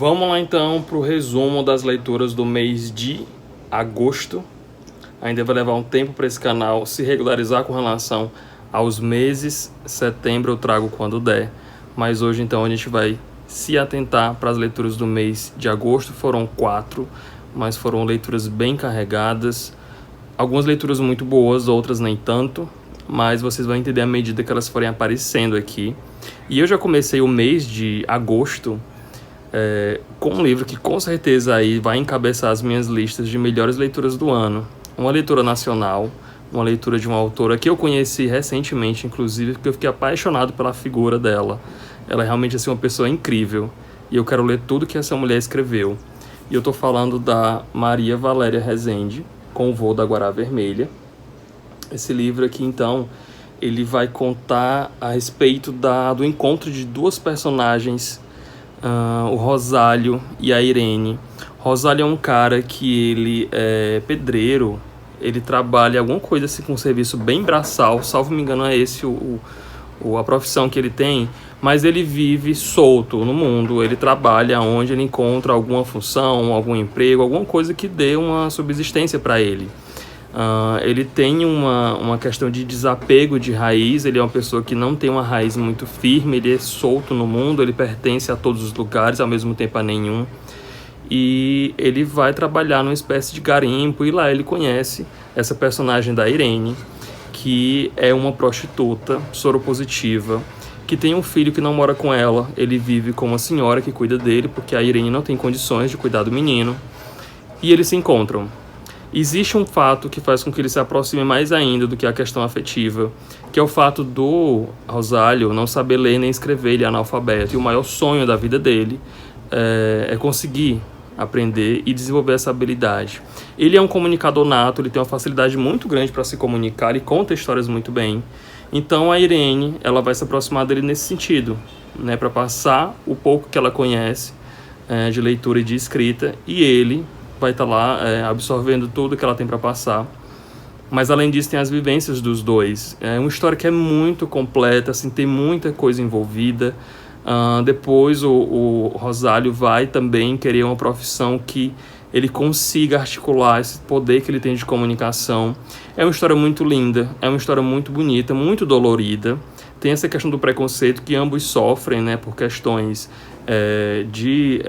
Vamos lá então para o resumo das leituras do mês de agosto. Ainda vai levar um tempo para esse canal se regularizar com relação aos meses. Setembro eu trago quando der, mas hoje então a gente vai se atentar para as leituras do mês de agosto. Foram 4, mas foram leituras bem carregadas. Algumas leituras muito boas, outras nem tanto, mas vocês vão entender à medida que elas forem aparecendo aqui. E eu já comecei o mês de agosto com um livro que com certeza aí vai encabeçar as minhas listas de melhores leituras do ano. Uma leitura nacional, uma leitura de uma autora que eu conheci recentemente, inclusive, porque eu fiquei apaixonado pela figura dela. Ela é realmente assim, uma pessoa incrível e eu quero ler tudo que essa mulher escreveu. E eu tô falando da Maria Valéria Rezende, Com o Voo da Guará Vermelha. Esse livro aqui, então, ele vai contar a respeito do encontro de duas personagens, o Rosálio e a Irene. Rosálio é um cara que ele é pedreiro, ele trabalha alguma coisa assim com um serviço bem braçal, salvo me engano é esse a profissão que ele tem, mas ele vive solto no mundo, ele trabalha onde ele encontra alguma função, algum emprego, alguma coisa que dê uma subsistência para ele. Ele tem uma questão de desapego de raiz, ele é uma pessoa que não tem uma raiz muito firme, ele é solto no mundo, ele pertence a todos os lugares, ao mesmo tempo a nenhum. E ele vai trabalhar numa espécie de garimpo e lá ele conhece essa personagem da Irene, que é uma prostituta soropositiva, que tem um filho que não mora com ela, ele vive com uma senhora que cuida dele, porque a Irene não tem condições de cuidar do menino, e eles se encontram. Existe um fato que faz com que ele se aproxime mais ainda do que a questão afetiva, que é o fato do Rosálio não saber ler nem escrever, ele é analfabeto, e o maior sonho da vida dele é conseguir aprender e desenvolver essa habilidade. Ele é um comunicador nato, ele tem uma facilidade muito grande para se comunicar, ele conta histórias muito bem. Então a Irene, ela vai se aproximar dele nesse sentido, né, para passar o pouco que ela conhece de leitura e de escrita, e ele vai estar lá absorvendo tudo que ela tem para passar. Mas além disso tem as vivências dos dois. É uma história que é muito completa, assim, tem muita coisa envolvida. Depois o Rosálio vai também querer uma profissão que ele consiga articular esse poder que ele tem de comunicação. É uma história muito linda, é uma história muito bonita, muito dolorida. Tem essa questão do preconceito que ambos sofrem, né, por questões de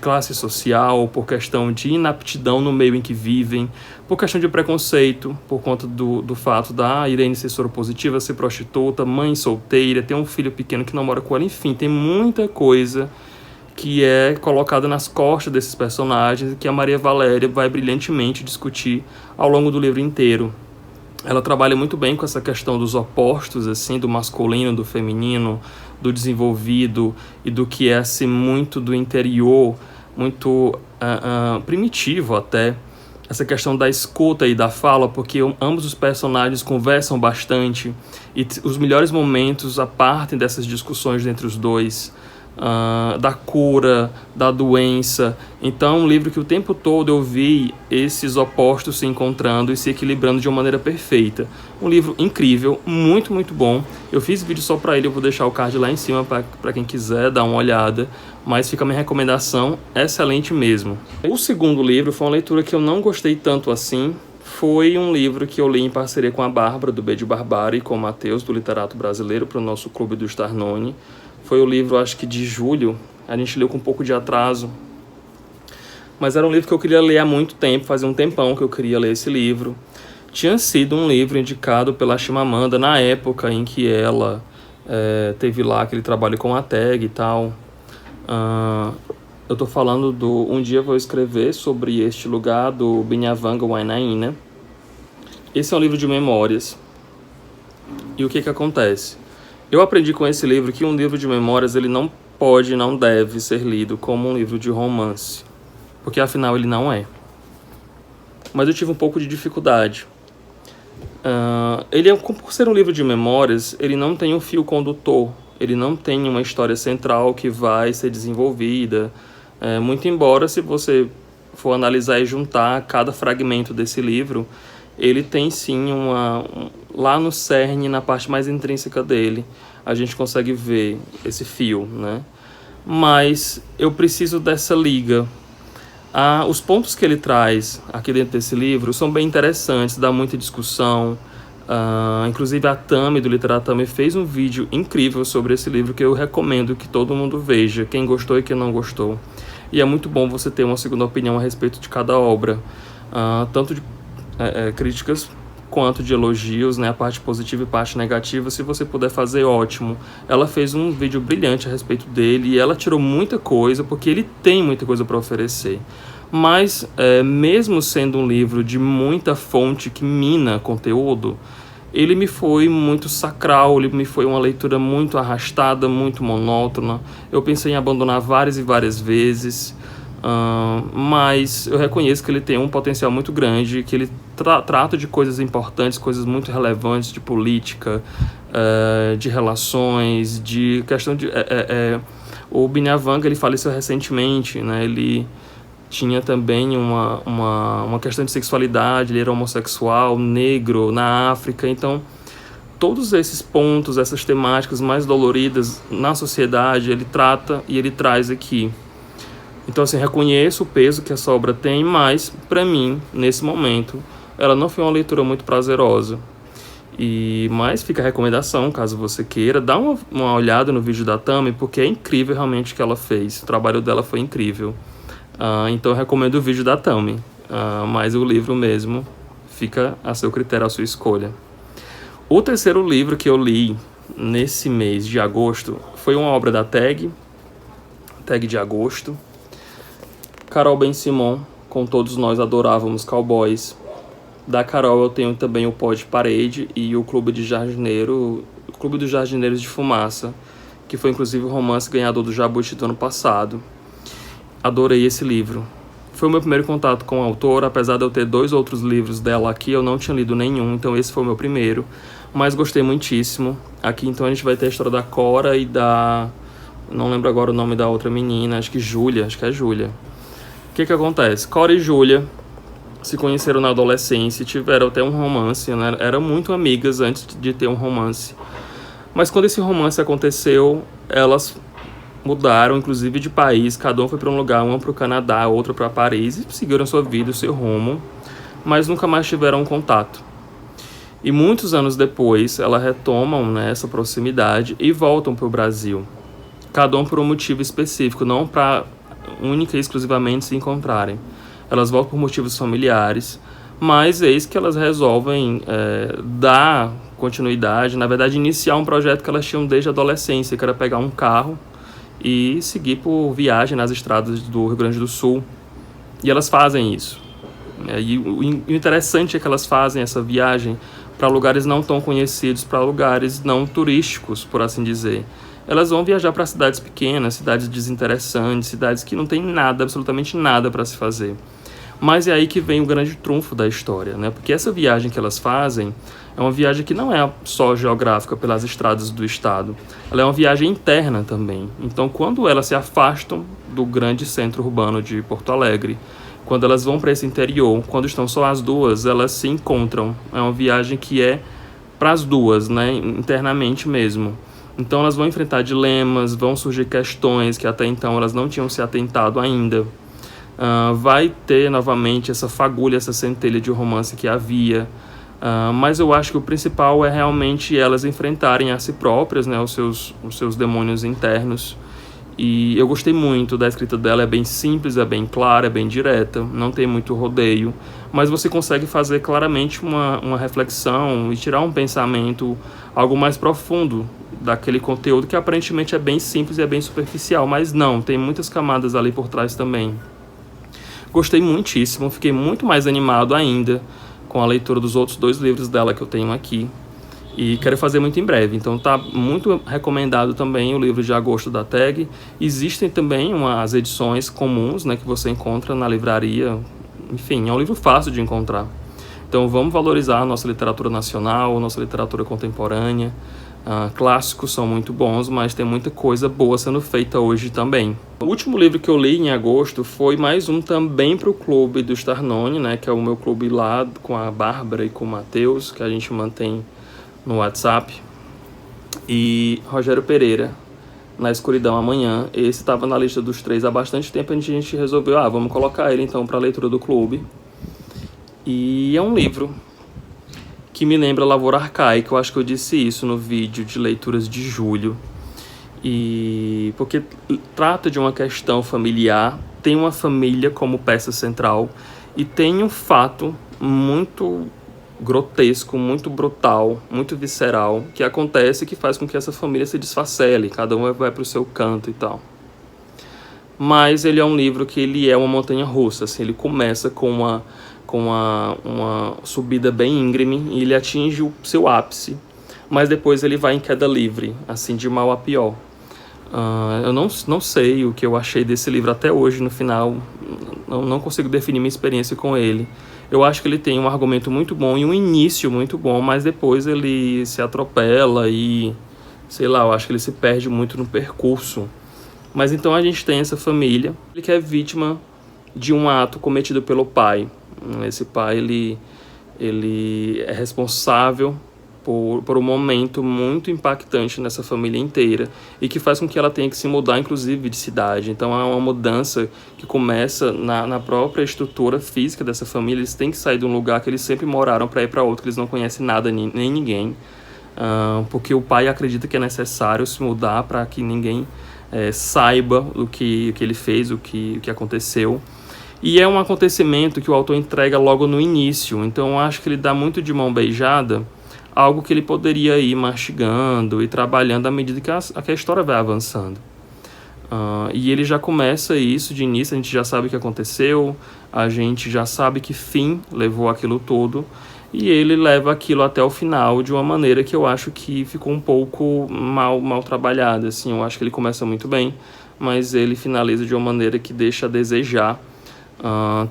classe social, por questão de inaptidão no meio em que vivem, por questão de preconceito, por conta do fato da Irene ser soropositiva, ser prostituta, mãe solteira, ter um filho pequeno que não mora com ela, enfim, tem muita coisa que é colocada nas costas desses personagens e que a Maria Valéria vai brilhantemente discutir ao longo do livro inteiro. Ela trabalha muito bem com essa questão dos opostos, assim, do masculino, do feminino, do desenvolvido e do que é assim, muito do interior, muito primitivo até. Essa questão da escuta e da fala, porque ambos os personagens conversam bastante e os melhores momentos partem dessas discussões entre os dois. Da cura, da doença. Então é um livro que o tempo todo eu vi esses opostos se encontrando e se equilibrando de uma maneira perfeita. Um livro incrível, muito, muito bom. Eu fiz vídeo só para ele, eu vou deixar o card lá em cima para quem quiser dar uma olhada, mas fica a minha recomendação, excelente mesmo. O segundo livro foi uma leitura que eu não gostei tanto assim. Foi um livro que eu li em parceria com a Bárbara, do B de Barbárie, e com o Matheus, do Literato Brasileiro, para o nosso Clube do Starnone. Foi o livro, acho que de julho, a gente leu com um pouco de atraso. Mas era um livro que eu queria ler há muito tempo, fazia um tempão que eu queria ler esse livro. Tinha sido um livro indicado pela Chimamanda na época em que ela teve lá aquele trabalho com a tag e tal. Eu tô falando do Um Dia Vou Escrever Sobre Este Lugar, do Binyavanga Wainaina. Esse é um livro de memórias. E o que acontece? Eu aprendi com esse livro que um livro de memórias ele não pode, não deve ser lido como um livro de romance, porque afinal ele não é. Mas eu tive um pouco de dificuldade. Por ser um livro de memórias, ele não tem um fio condutor, ele não tem uma história central que vai ser desenvolvida, muito embora se você for analisar e juntar cada fragmento desse livro, ele tem sim lá no cerne, na parte mais intrínseca dele, a gente consegue ver esse fio, né? mas eu preciso dessa liga. Os pontos que ele traz aqui dentro desse livro são bem interessantes, dá muita discussão. Inclusive a Tami, do Literatami, fez um vídeo incrível sobre esse livro que eu recomendo que todo mundo veja, quem gostou e quem não gostou. E é muito bom você ter uma segunda opinião a respeito de cada obra, tanto de críticas quanto de elogios, né, a parte positiva e parte negativa. Se você puder fazer, ótimo. Ela fez um vídeo brilhante a respeito dele e ela tirou muita coisa, porque ele tem muita coisa para oferecer. Mas, mesmo sendo um livro de muita fonte que mina conteúdo, ele me foi muito sacral, ele me foi uma leitura muito arrastada, muito monótona. Eu pensei em abandonar várias e várias vezes, mas eu reconheço que ele tem um potencial muito grande, que ele trata de coisas importantes, coisas muito relevantes, de política, de relações, de questão de... o Binyavanga, ele faleceu recentemente, né? Ele tinha também uma questão de sexualidade, ele era homossexual, negro, na África. Então, todos esses pontos, essas temáticas mais doloridas na sociedade, ele trata e ele traz aqui. Então, assim, reconheço o peso que essa obra tem, mas, para mim, nesse momento, ela não foi uma leitura muito prazerosa. Mas fica a recomendação, caso você queira, dá uma olhada no vídeo da Tami, porque é incrível realmente o que ela fez. O trabalho dela foi incrível. Então eu recomendo o vídeo da Tami, mas o livro mesmo fica a seu critério, a sua escolha. O terceiro livro que eu li nesse mês de agosto foi uma obra da Tag de Agosto. Carol Ben-Simon, Com Todos Nós Adorávamos Cowboys. Da Carol eu tenho também o Pó de Parede e o Clube dos Jardineiros de Fumaça, que foi inclusive o romance ganhador do Jabuti do ano passado. Adorei esse livro. Foi o meu primeiro contato com a autora, apesar de eu ter 2 outros livros dela aqui, eu não tinha lido nenhum, então esse foi o meu primeiro. Mas gostei muitíssimo. Aqui então a gente vai ter a história da Cora e da... não lembro agora o nome da outra menina, acho que é Júlia. O que acontece? Cora e Júlia se conheceram na adolescência e tiveram até um romance, né? Eram muito amigas antes de ter um romance. Mas quando esse romance aconteceu, elas mudaram, inclusive, de país. Cada um foi para um lugar, uma para o Canadá, outra para Paris, e seguiram sua vida, o seu rumo, mas nunca mais tiveram contato. E muitos anos depois, elas retomam, né, essa proximidade e voltam para o Brasil. Cada um por um motivo específico, não para única e exclusivamente se encontrarem. Elas voltam por motivos familiares, mas eis que elas resolvem dar continuidade, na verdade, iniciar um projeto que elas tinham desde a adolescência, que era pegar um carro e seguir por viagem nas estradas do Rio Grande do Sul. E elas fazem isso. E o interessante é que elas fazem essa viagem para lugares não tão conhecidos, para lugares não turísticos, por assim dizer. Elas vão viajar para cidades pequenas, cidades desinteressantes, cidades que não tem nada, absolutamente nada para se fazer. Mas é aí que vem o grande trunfo da história, né? Porque essa viagem que elas fazem é uma viagem que não é só geográfica pelas estradas do estado, ela é uma viagem interna também. Então, quando elas se afastam do grande centro urbano de Porto Alegre, quando elas vão para esse interior, quando estão só as duas, elas se encontram. É uma viagem que é para as duas, né? Internamente mesmo. Então, elas vão enfrentar dilemas, vão surgir questões que até então elas não tinham se atentado ainda. Vai ter novamente essa fagulha, essa centelha de romance que havia, mas eu acho que o principal é realmente elas enfrentarem a si próprias, né, os seus demônios internos. E eu gostei muito da escrita dela, é bem simples, é bem clara, é bem direta, não tem muito rodeio, mas você consegue fazer claramente uma reflexão e tirar um pensamento, algo mais profundo daquele conteúdo que aparentemente é bem simples e é bem superficial, mas não, tem muitas camadas ali por trás também. Gostei muitíssimo, fiquei muito mais animado ainda com a leitura dos outros 2 livros dela que eu tenho aqui. E quero fazer muito em breve. Então tá muito recomendado também o livro de agosto da Tag. Existem também as edições comuns, né, que você encontra na livraria. Enfim, é um livro fácil de encontrar. Então vamos valorizar a nossa literatura nacional, a nossa literatura contemporânea. Clássicos são muito bons, mas tem muita coisa boa sendo feita hoje também. O último livro que eu li em agosto foi mais um também para o clube do Starnone, né, que é o meu clube lá com a Bárbara e com o Matheus, que a gente mantém no WhatsApp. E Rogério Pereira, Na Escuridão Amanhã. Esse estava na lista dos 3 há bastante tempo, a gente resolveu, vamos colocar ele então para a leitura do clube. E é um livro que me lembra Lavoura Arcaica, eu acho que eu disse isso no vídeo de leituras de julho. E porque trata de uma questão familiar, tem uma família como peça central e tem um fato muito grotesco, muito brutal, muito visceral, que acontece, que faz com que essa família se desfacele, cada um vai para o seu canto e tal. Mas ele é um livro que ele é uma montanha-russa, assim, ele começa com uma subida bem íngreme e ele atinge o seu ápice, mas depois ele vai em queda livre, assim, de mal a pior. Eu não sei o que eu achei desse livro até hoje, no final, não consigo definir minha experiência com ele. Eu acho que ele tem um argumento muito bom e um início muito bom, mas depois ele se atropela e, sei lá, eu acho que ele se perde muito no percurso. Mas então a gente tem essa família, ele que é vítima de um ato cometido pelo pai. Esse pai, ele é responsável por um momento muito impactante nessa família inteira e que faz com que ela tenha que se mudar, inclusive, de cidade. Então, é uma mudança que começa na própria estrutura física dessa família. Eles têm que sair de um lugar que eles sempre moraram para ir para outro, que eles não conhecem nada, nem ninguém. Porque o pai acredita que é necessário se mudar para que ninguém saiba o que ele fez, o que aconteceu. E é um acontecimento que o autor entrega logo no início. Então, eu acho que ele dá muito de mão beijada, algo que ele poderia ir mastigando e trabalhando à medida que a história vai avançando. E ele já começa isso de início, a gente já sabe o que aconteceu, a gente já sabe que fim levou aquilo todo, e ele leva aquilo até o final de uma maneira que eu acho que ficou um pouco mal trabalhada. Assim, eu acho que ele começa muito bem, mas ele finaliza de uma maneira que deixa a desejar,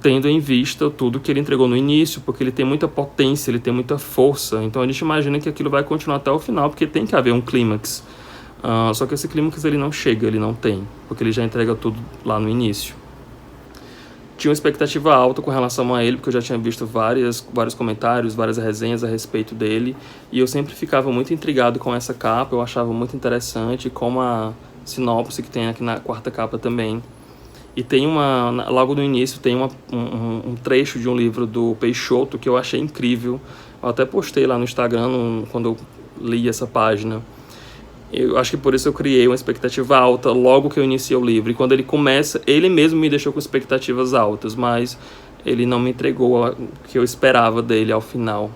tendo em vista tudo que ele entregou no início, porque ele tem muita potência, ele tem muita força, então a gente imagina que aquilo vai continuar até o final, porque tem que haver um clímax. Só que esse clímax ele não chega, ele não tem, porque ele já entrega tudo lá no início. Tinha uma expectativa alta com relação a ele, porque eu já tinha visto vários comentários, várias resenhas a respeito dele, e eu sempre ficava muito intrigado com essa capa, eu achava muito interessante, como a sinopse que tem aqui na 4ª capa também. E tem logo no início tem um trecho de um livro do Peixoto que eu achei incrível. Eu até postei lá no Instagram quando eu li essa página. Eu acho que por isso eu criei uma expectativa alta logo que eu iniciei o livro. E quando ele começa, ele mesmo me deixou com expectativas altas, mas ele não me entregou o que eu esperava dele ao final.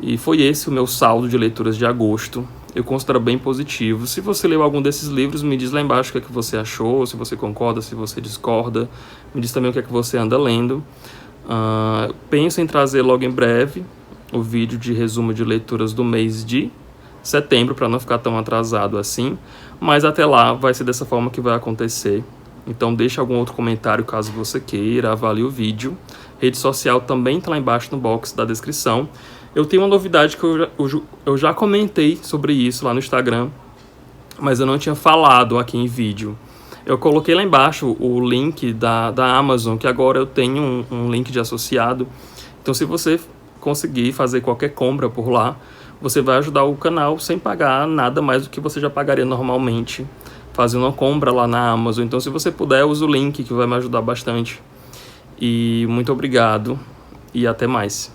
E foi esse o meu saldo de leituras de agosto. Eu considero bem positivo. Se você leu algum desses livros, me diz lá embaixo o que é que você achou, se você concorda, se você discorda. Me diz também o que é que você anda lendo. Penso em trazer logo em breve o vídeo de resumo de leituras do mês de setembro, para não ficar tão atrasado assim. Mas até lá vai ser dessa forma que vai acontecer. Então deixa algum outro comentário caso você queira, avalie o vídeo. Rede social também está lá embaixo no box da descrição. Eu tenho uma novidade que eu já comentei sobre isso lá no Instagram, mas eu não tinha falado aqui em vídeo. Eu coloquei lá embaixo o link da Amazon, que agora eu tenho um link de associado. Então, se você conseguir fazer qualquer compra por lá, você vai ajudar o canal sem pagar nada mais do que você já pagaria normalmente fazendo uma compra lá na Amazon. Então, se você puder, use o link que vai me ajudar bastante. E muito obrigado e até mais.